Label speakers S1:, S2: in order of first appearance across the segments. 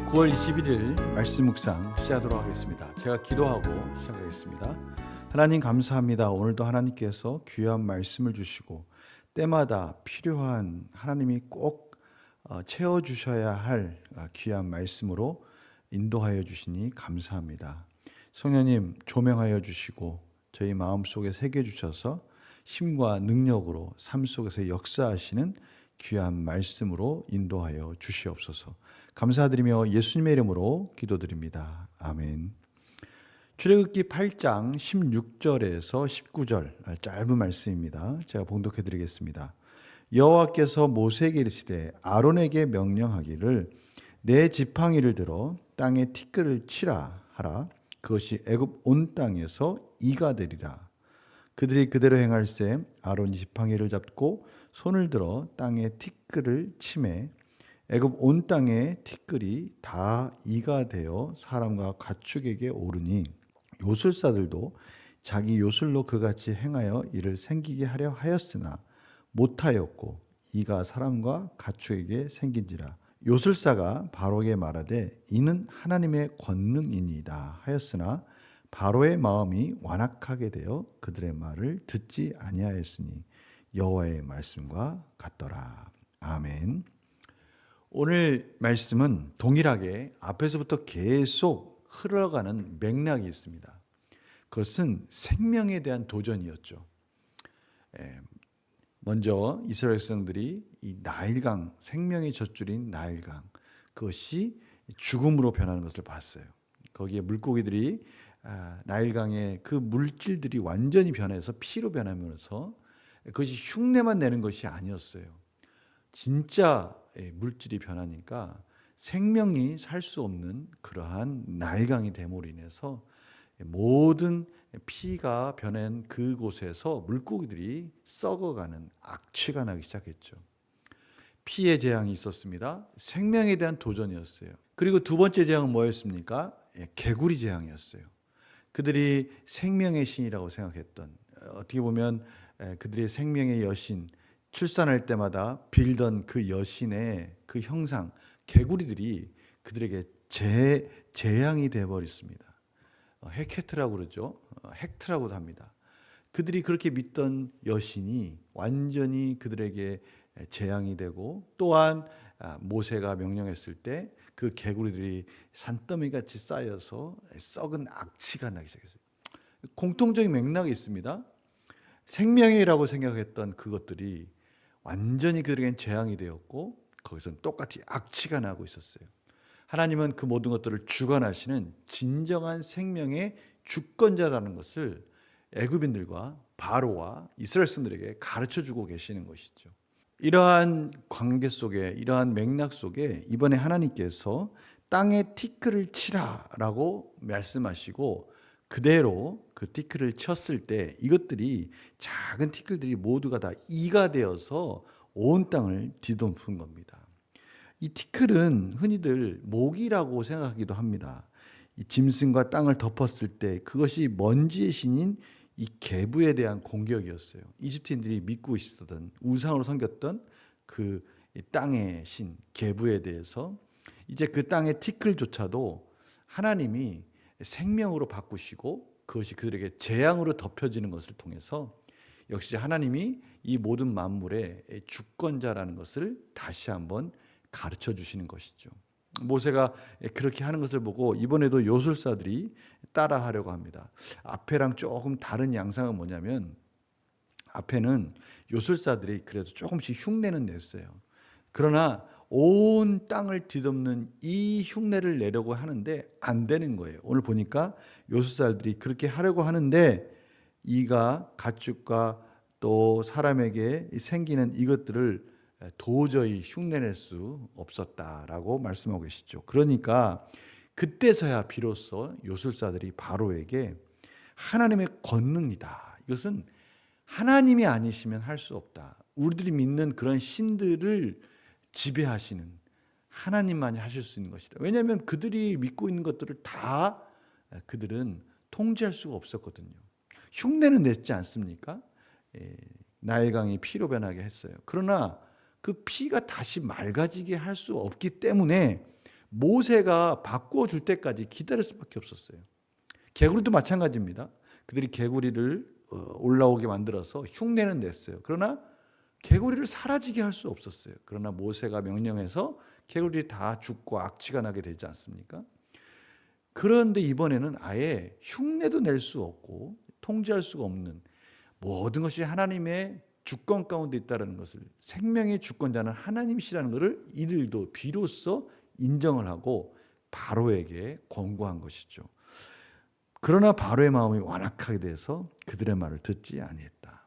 S1: 9월 21일 말씀 묵상 시작하도록 하겠습니다. 제가 기도하고 시작하겠습니다. 하나님 감사합니다. 오늘도 하나님께서 귀한 말씀을 주시고 때마다 필요한 하나님이 꼭 채워주셔야 할 귀한 말씀으로 인도하여 주시니 감사합니다. 성령님 조명하여 주시고 저희 마음속에 새겨주셔서 힘과 능력으로 삶 속에서 역사하시는 귀한 말씀으로 인도하여 주시옵소서. 감사드리며 예수님의 이름으로 기도드립니다. 아멘. 출애굽기 8장 16절에서 19절 짧은 말씀입니다. 제가 봉독해 드리겠습니다. 여호와께서 모세에게 이르시되 아론에게 명령하기를 내 지팡이를 들어 땅에 티끌을 치라 하라. 그것이 애굽 온 땅에서 이가 되리라. 그들이 그대로 행할세 아론이 지팡이를 잡고 손을 들어 땅에 티끌을 치매 애굽 온 땅의 티끌이 다 이가 되어 사람과 가축에게 오르니 요술사들도 자기 요술로 그같이 행하여 이를 생기게 하려 하였으나 못하였고 이가 사람과 가축에게 생긴지라. 요술사가 바로에게 말하되 이는 하나님의 권능이니이다 하였으나 바로의 마음이 완악하게 되어 그들의 말을 듣지 아니하였으니 여호와의 말씀과 같더라. 아멘. 오늘 말씀은 동일하게 앞에서부터 계속 흘러가는 맥락이 있습니다. 그것은 생명에 대한 도전이었죠. 먼저 이스라엘 백성들이 이 나일강, 생명의 젖줄인 나일강, 그것이 죽음으로 변하는 것을 봤어요. 거기에 물고기들이 나일강의 그 물질들이 완전히 변해서 피로 변하면서 그것이 흉내만 내는 것이 아니었어요. 진짜 물질이 변하니까 생명이 살 수 없는 그러한 나일강이 됨으로 인해서 모든 피가 변한 그곳에서 물고기들이 썩어가는 악취가 나기 시작했죠. 피의 재앙이 있었습니다. 생명에 대한 도전이었어요. 그리고 두 번째 재앙은 뭐였습니까? 개구리 재앙이었어요. 그들이 생명의 신이라고 생각했던, 어떻게 보면 그들의 생명의 여신, 출산할 때마다 빌던 그 여신의 그 형상, 개구리들이 그들에게 재앙이 되어버렸습니다. 헤케트라고 그러죠. 헥트라고도 합니다. 그들이 그렇게 믿던 여신이 완전히 그들에게 재앙이 되고, 또한 모세가 명령했을 때 그 개구리들이 산더미같이 쌓여서 썩은 악취가 나기 시작했어요. 공통적인 맥락이 있습니다. 생명이라고 생각했던 그것들이 완전히 그들에겐 재앙이 되었고 거기서는 똑같이 악취가 나고 있었어요. 하나님은 그 모든 것들을 주관하시는 진정한 생명의 주권자라는 것을 애굽인들과 바로와 이스라엘 백성들에게 가르쳐주고 계시는 것이죠. 이러한 관계 속에, 이러한 맥락 속에 이번에 하나님께서 땅에 티끌을 치라라고 말씀하시고 그대로 그 티끌을 쳤을 때 이것들이 작은 티끌들이 모두가 다 이가 되어서 온 땅을 뒤덮은 겁니다. 이 티끌은 흔히들 모기라고 생각하기도 합니다. 이 짐승과 땅을 덮었을 때 그것이 먼지의 신인 이 개부에 대한 공격이었어요. 이집트인들이 믿고 있었던, 우상으로 섬겼던 그 땅의 신 개부에 대해서 이제 그 땅의 티끌조차도 하나님이 생명으로 바꾸시고 그것이 그들에게 재앙으로 덮여지는 것을 통해서 역시 하나님이 이 모든 만물의 주권자라는 것을 다시 한번 가르쳐 주시는 것이죠. 모세가 그렇게 하는 것을 보고 이번에도 요술사들이 따라하려고 합니다. 앞에랑 조금 다른 양상은 뭐냐면 앞에는 요술사들이 그래도 조금씩 흉내는 냈어요. 그러나 온 땅을 뒤덮는 이 흉내를 내려고 하는데 안 되는 거예요. 오늘 보니까 요술사들이 그렇게 하려고 하는데 이가 가축과 또 사람에게 생기는 이것들을 도저히 흉내낼 수 없었다라고 말씀하고 계시죠. 그러니까 그때서야 비로소 요술사들이 바로에게 하나님의 권능이다. 이것은 하나님이 아니시면 할 수 없다. 우리들이 믿는 그런 신들을 지배하시는 하나님만이 하실 수 있는 것이다. 왜냐하면 그들이 믿고 있는 것들을 다 그들은 통제할 수가 없었거든요. 흉내는 냈지 않습니까? 나일강이 피로 변하게 했어요. 그러나 그 피가 다시 맑아지게 할 수 없기 때문에 모세가 바꾸어 줄 때까지 기다릴 수밖에 없었어요. 개구리도 마찬가지입니다. 그들이 개구리를 올라오게 만들어서 흉내는 냈어요. 그러나 개구리를 사라지게 할 수 없었어요. 그러나 모세가 명령해서 개구리들이 다 죽고 악취가 나게 되지 않습니까? 그런데 이번에는 아예 흉내도 낼 수 없고 통제할 수가 없는 모든 것이 하나님의 주권 가운데 있다는 것을, 생명의 주권자는 하나님이시라는 것을 이들도 비로소 인정을 하고 바로에게 권고한 것이죠. 그러나 바로의 마음이 완악하게 돼서 그들의 말을 듣지 아니했다.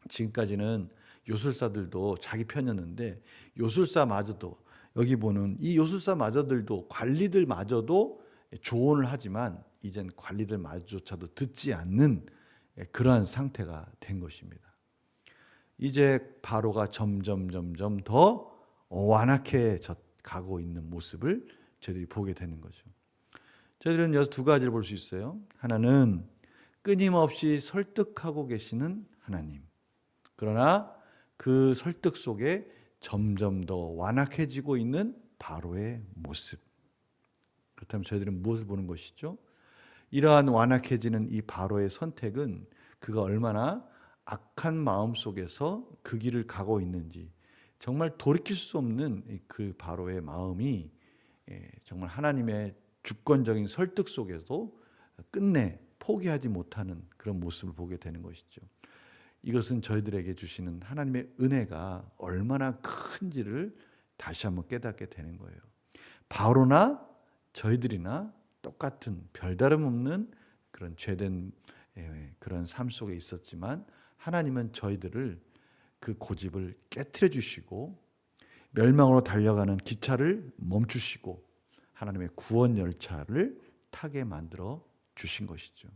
S1: 지금까지는 요술사들도 자기 편이었는데 요술사마저도, 여기 보는 이 요술사마저들도, 관리들마저도 조언을 하지만 이젠 관리들마저조차도 듣지 않는 그러한 상태가 된 것입니다. 이제 바로가 점점 더 완악해 가고 있는 모습을 저희들이 보게 되는 거죠. 저희들은 여기서 두 가지를 볼 수 있어요. 하나는 끊임없이 설득하고 계시는 하나님. 그러나 그 설득 속에 점점 더 완악해지고 있는 바로의 모습. 그렇다면 저희들은 무엇을 보는 것이죠? 이러한 완악해지는 이 바로의 선택은 그가 얼마나 악한 마음 속에서 그 길을 가고 있는지, 정말 돌이킬 수 없는 그 바로의 마음이 정말 하나님의 주권적인 설득 속에도 끝내 포기하지 못하는 그런 모습을 보게 되는 것이죠. 이것은 저희들에게 주시는 하나님의 은혜가 얼마나 큰지를 다시 한번 깨닫게 되는 거예요. 바로나 저희들이나 똑같은 별다름 없는 그런 죄된 그런 삶 속에 있었지만 하나님은 저희들을 그 고집을 깨트려 주시고 멸망으로 달려가는 기차를 멈추시고 하나님의 구원 열차를 타게 만들어 주신 것이죠.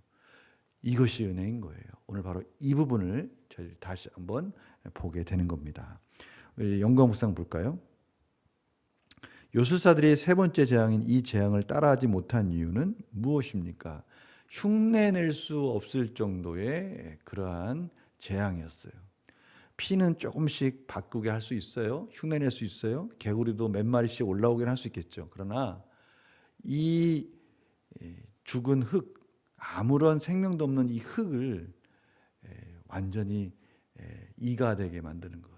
S1: 이것이 은혜인 거예요. 오늘 바로 이 부분을 저희들이 다시 한번 보게 되는 겁니다. 영광 묵상 볼까요? 요술사들이 세 번째 재앙인 이 재앙을 따라하지 못한 이유는 무엇입니까? 흉내낼 수 없을 정도의 그러한 재앙이었어요. 피는 조금씩 바꾸게 할 수 있어요. 흉내낼 수 있어요. 개구리도 몇 마리씩 올라오긴 할 수 있겠죠. 그러나 이 죽은 흙, 아무런 생명도 없는 이 흙을 완전히 이가 되게 만드는 것,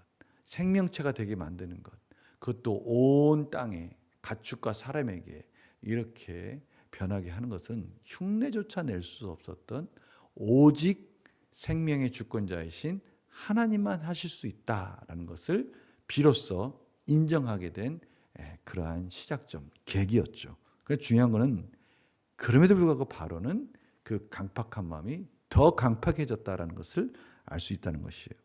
S1: 생명체가 되게 만드는 것, 그것도 온 땅에 가축과 사람에게 이렇게 변하게 하는 것은 흉내조차 낼 수 없었던 오직 생명의 주권자이신 하나님만 하실 수 있다라는 것을 비로소 인정하게 된 그러한 시작점, 계기였죠. 그래서 중요한 것은 그럼에도 불구하고 바로는 그 강팍한 마음이 더 강팍해졌다라는 것을 알 수 있다는 것이에요.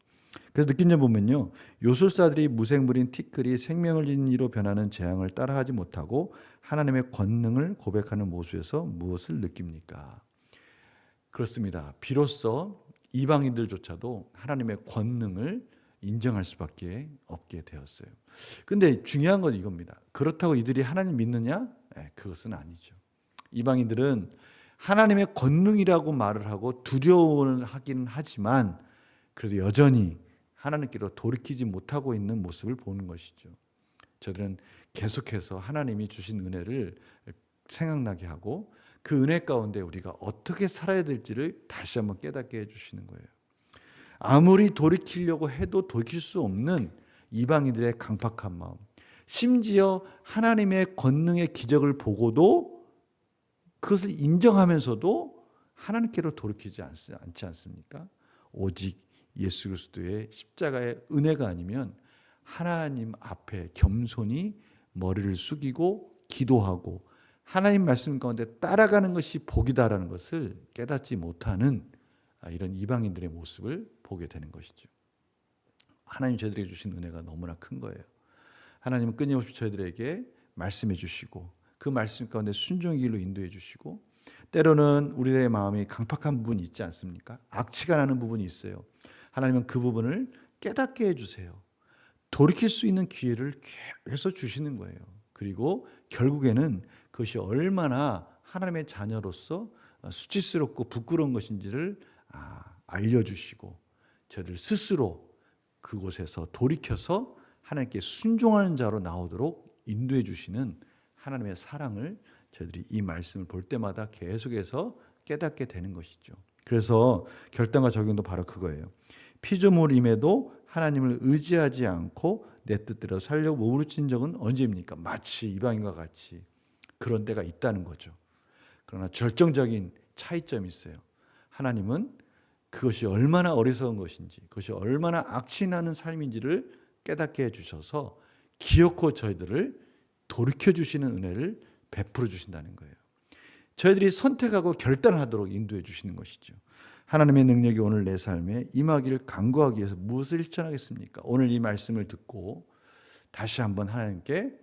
S1: 그래서 느낀 점 보면요, 요술사들이 무생물인 티끌이 생명을 지닌 이로 변하는 재앙을 따라하지 못하고 하나님의 권능을 고백하는 모습에서 무엇을 느낍니까? 그렇습니다. 비로소 이방인들조차도 하나님의 권능을 인정할 수밖에 없게 되었어요. 근데 중요한 건 이겁니다. 그렇다고 이들이 하나님 믿느냐? 그것은 아니죠. 이방인들은 하나님의 권능이라고 말을 하고 두려워는 하긴 하지만 그래도 여전히 하나님께로 돌이키지 못하고 있는 모습을 보는 것이죠. 저들은 계속해서 하나님이 주신 은혜를 생각나게 하고 그 은혜 가운데 우리가 어떻게 살아야 될지를 다시 한번 깨닫게 해주시는 거예요. 아무리 돌이키려고 해도 돌이킬 수 없는 이방인들의 강팍한 마음, 심지어 하나님의 권능의 기적을 보고도 그것을 인정하면서도 하나님께로 돌이키지 않지 않습니까? 오직 예수 그리스도의 십자가의 은혜가 아니면 하나님 앞에 겸손히 머리를 숙이고 기도하고 하나님 말씀 가운데 따라가는 것이 복이다라는 것을 깨닫지 못하는 이런 이방인들의 모습을 보게 되는 것이죠. 하나님 저희들에게 주신 은혜가 너무나 큰 거예요. 하나님은 끊임없이 저희들에게 말씀해 주시고 그 말씀 가운데 순종의 길로 인도해 주시고 때로는 우리의 마음이 강팍한 부분이 있지 않습니까? 악취가 나는 부분이 있어요. 하나님은 그 부분을 깨닫게 해주세요. 돌이킬 수 있는 기회를 계속 주시는 거예요. 그리고 결국에는 그것이 얼마나 하나님의 자녀로서 수치스럽고 부끄러운 것인지를 알려주시고 저희들 스스로 그곳에서 돌이켜서 하나님께 순종하는 자로 나오도록 인도해 주시는 하나님의 사랑을 저희들이 이 말씀을 볼 때마다 계속해서 깨닫게 되는 것이죠. 그래서 결단과 적용도 바로 그거예요. 피조물임에도 하나님을 의지하지 않고 내 뜻대로 살려고 몸으로 친 적은 언제입니까? 마치 이방인과 같이 그런 때가 있다는 거죠. 그러나 결정적인 차이점이 있어요. 하나님은 그것이 얼마나 어리석은 것인지, 그것이 얼마나 악취나는 삶인지를 깨닫게 해주셔서 기어코 저희들을 돌이켜주시는 은혜를 베풀어 주신다는 거예요. 저희들이 선택하고 결단을 하도록 인도해 주시는 것이죠. 하나님의 능력이 오늘 내 삶에 임하기를 간구하기 위해서 무엇을 실천하겠습니까? 오늘 이 말씀을 듣고 다시 한번 하나님께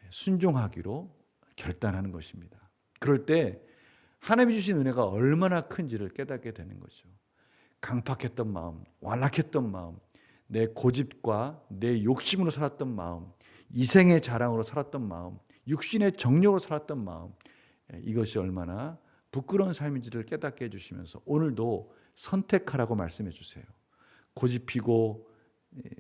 S1: 순종하기로 결단하는 것입니다. 그럴 때 하나님이 주신 은혜가 얼마나 큰지를 깨닫게 되는 거죠. 강팍했던 마음, 완악했던 마음, 내 고집과 내 욕심으로 살았던 마음, 이생의 자랑으로 살았던 마음, 육신의 정욕으로 살았던 마음, 이것이 얼마나 부끄러운 삶인지를 깨닫게 해주시면서 오늘도 선택하라고 말씀해 주세요. 고집피고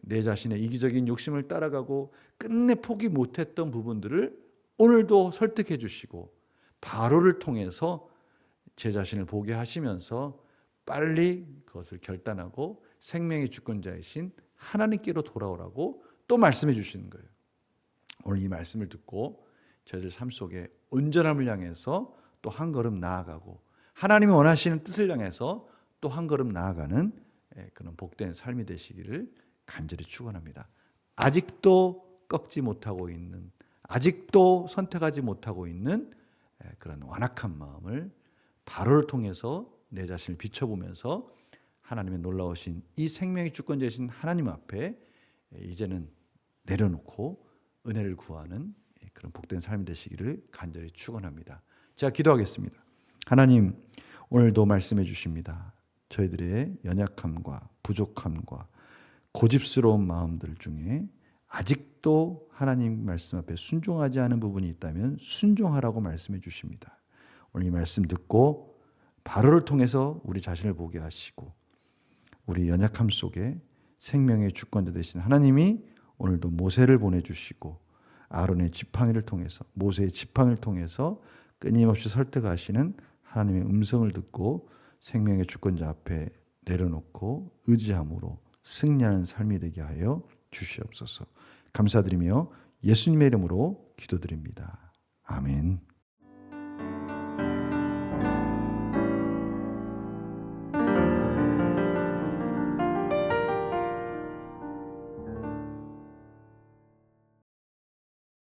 S1: 내 자신의 이기적인 욕심을 따라가고 끝내 포기 못했던 부분들을 오늘도 설득해 주시고 바로를 통해서 제 자신을 보게 하시면서 빨리 그것을 결단하고 생명의 주권자이신 하나님께로 돌아오라고 또 말씀해 주시는 거예요. 오늘 이 말씀을 듣고 저희들 삶 속에 온전함을 향해서 또 한 걸음 나아가고 하나님이 원하시는 뜻을 향해서 또 한 걸음 나아가는 그런 복된 삶이 되시기를 간절히 축원합니다. 아직도 꺾지 못하고 있는, 아직도 선택하지 못하고 있는 그런 완악한 마음을 바로를 통해서 내 자신을 비춰보면서 하나님의 놀라우신 이 생명의 주권자이신 하나님 앞에 이제는 내려놓고 은혜를 구하는 그런 복된 삶이 되시기를 간절히 축원합니다. 제가 기도하겠습니다. 하나님, 오늘도 말씀해 주십니다. 저희들의 연약함과 부족함과 고집스러운 마음들 중에 아직도 하나님 말씀 앞에 순종하지 않은 부분이 있다면 순종하라고 말씀해 주십니다. 오늘 이 말씀 듣고 바로를 통해서 우리 자신을 보게 하시고 우리 연약함 속에 생명의 주권자 되신 하나님이 오늘도 모세를 보내주시고 아론의 지팡이를 통해서, 모세의 지팡이를 통해서 끊임없이 설득하시는 하나님의 음성을 듣고 생명의 주권자 앞에 내려놓고 의지함으로 승리하는 삶이 되게 하여 주시옵소서. 감사드리며 예수님의 이름으로 기도드립니다. 아멘.